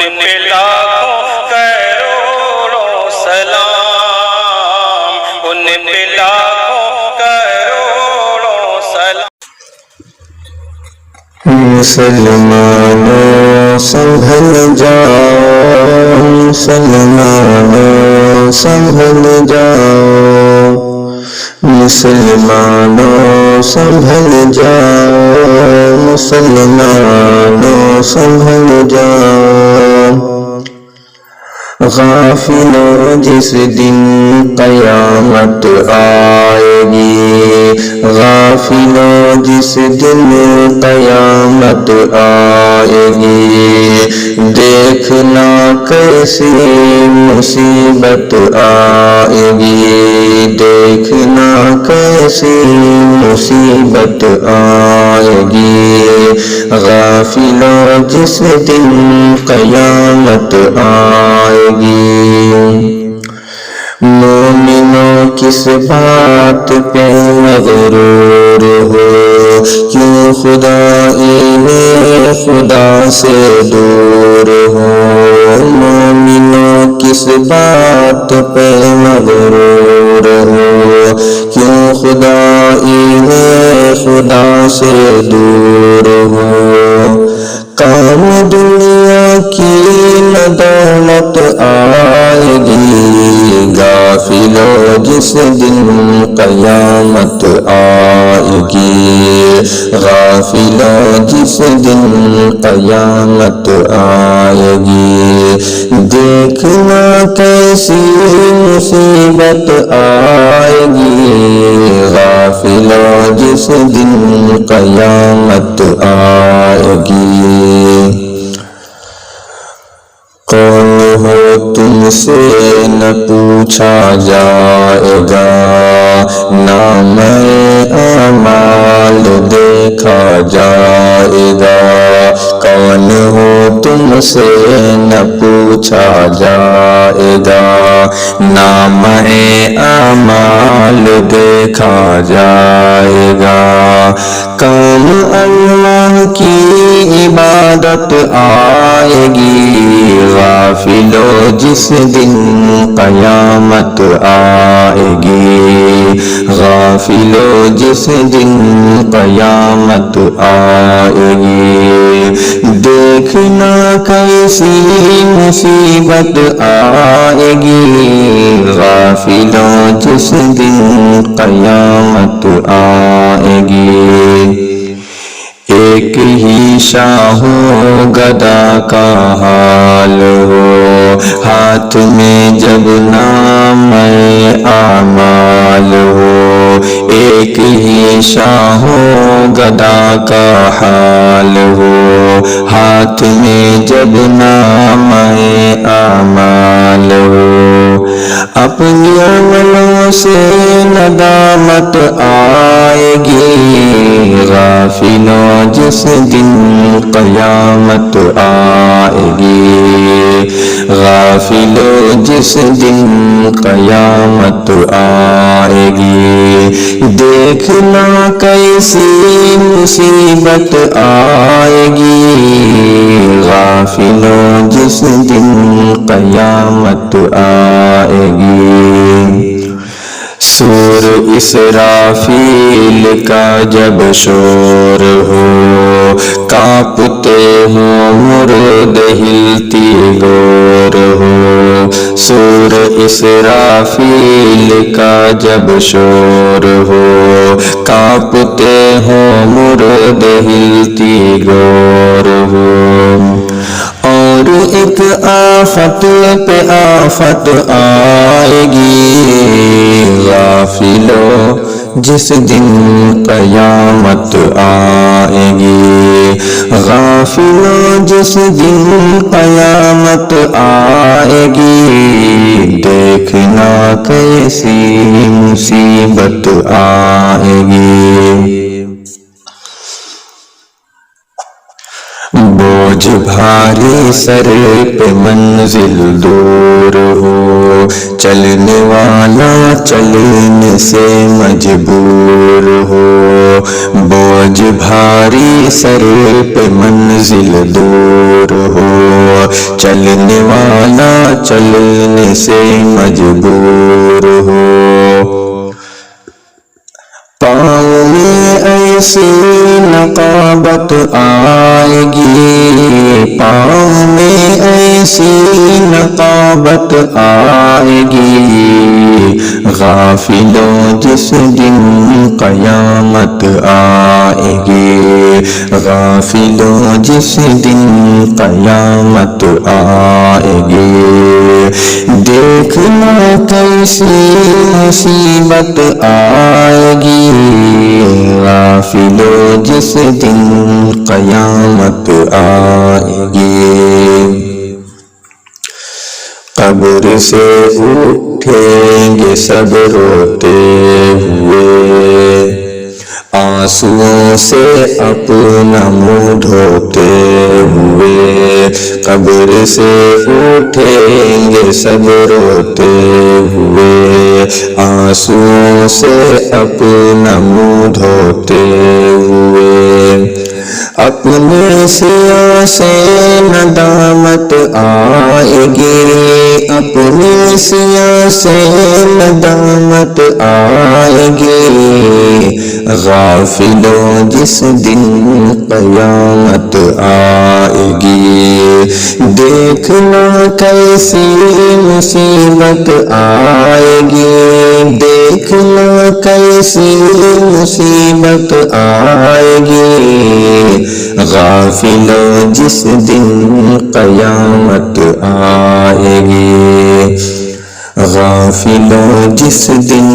پہ لاکھوں کروڑوں سلام، ان پہ لاکھوں کروڑوں سلام۔ مسلمانوں سنبھل جاؤ، مسلمانوں سنبھل جاؤ، مسلمانوں سنبھل جاؤ، مسلمانوں سنبھل جاؤ۔ غافلوں جس دن قیامت آئے گی، غافلوں جس دن قیامت آئے گی، دیکھنا کیسی مصیبت آئے گی، دیکھنا کیسی مصیبت آئے گی۔ غافلوں جس دن قیامت آئے گی، مومنوں کس بات پہ مغرور ہو، کیوں خدائی میں خدا سے دور ہو، مومنوں کس بات پہ مغرور ہو، کیوں خدائی میں خدا سے دور ہو۔ کام دنیا کی نہ دولت آئے گی، غافلوں جس دن قیامت آئے گی، غافلوں جس دن قیامت آئے گی، دیکھنا کیسی مصیبت آئے گی، غافلوں جس دن قیامت آئے گی۔ کون ہو تم سے نہ پوچھا جائے گا، نام اعمال دیکھا جائے گا، کون ہو تم سے نہ پوچھا جائے گا، نام اعمال دیکھا جائے گا۔ کام اللہ کی عبادت آئے گی، غافلوں جس دن قیامت آئے گی، غافلوں جس دن قیامت آئے گی، دیکھنا کیسی مصیبت آئے گی، غافلوں جس دن قیامت آئے گی۔ ایک ہی شاہ و گدا کا حال ہو، ہاتھ میں جب نام اعمال ہو، ایک ہی شاہ و گدا کا حال ہو، ہاتھ میں جب نام اعمال ہو، اپنی عملوں سے ندامت آئے گی، غافلوں جس دن قیامت آئے گی، غافلوں جس دن قیامت آئے گی، دیکھنا کیسی مصیبت آئے گی، غافلوں جس دن قیامت آئے گی۔ سور اسرافیل کا جب شور ہو، کانپتے ہوں مرد ہلتی گور ہو، سور اسرافیل کا جب شور ہو، کانپتے ہوں مرد ہلتی گور ہو، اور ایک آفت پہ آفت آئے گی، غافلوں جس دن قیامت آئے گی، غافلوں جس دن قیامت آئے گی، دیکھنا کیسی مصیبت آئے گی۔ بوجھ بھاری سر پہ منزل دور ہو، چلنے والا چلنے سے مجبور ہو، بوجھ بھاری سر پہ منزل دور ہو، چلنے والا چلنے سے مجبور ہو، پاؤں میں ایسی نقابت آئے گی، پاؤں میں ایسی نقابت آئے گی، غافلوں جس دن قیامت آئے گی، غافلوں جس دن قیامت آئے گی، دیکھنا کیسی مصیبت آئے گی، غافلوں جس دن قیامت آئے گی، قبر سے اٹھیں گے سب روتے ہوئے، آنسوؤں سے اپنا منہ دھوتے ہوئے، قبر سے اٹھیں گے سب روتے ہوئے، آنسوؤں سے اپنا منہ دھوتے ہوئے، اپنے سیاہ سے ندامت آئے گی، اپنے سیاہ سے ندامت آئے گی، غافلوں جس دن قیامت آئے گی، دیکھنا کیسی مصیبت آئے گی، دیکھنا کیسی مصیبت آئے گی، غافلوں جس دن قیامت آئے گی، غافلوں جس دن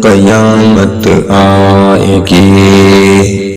قیامت آئے گی۔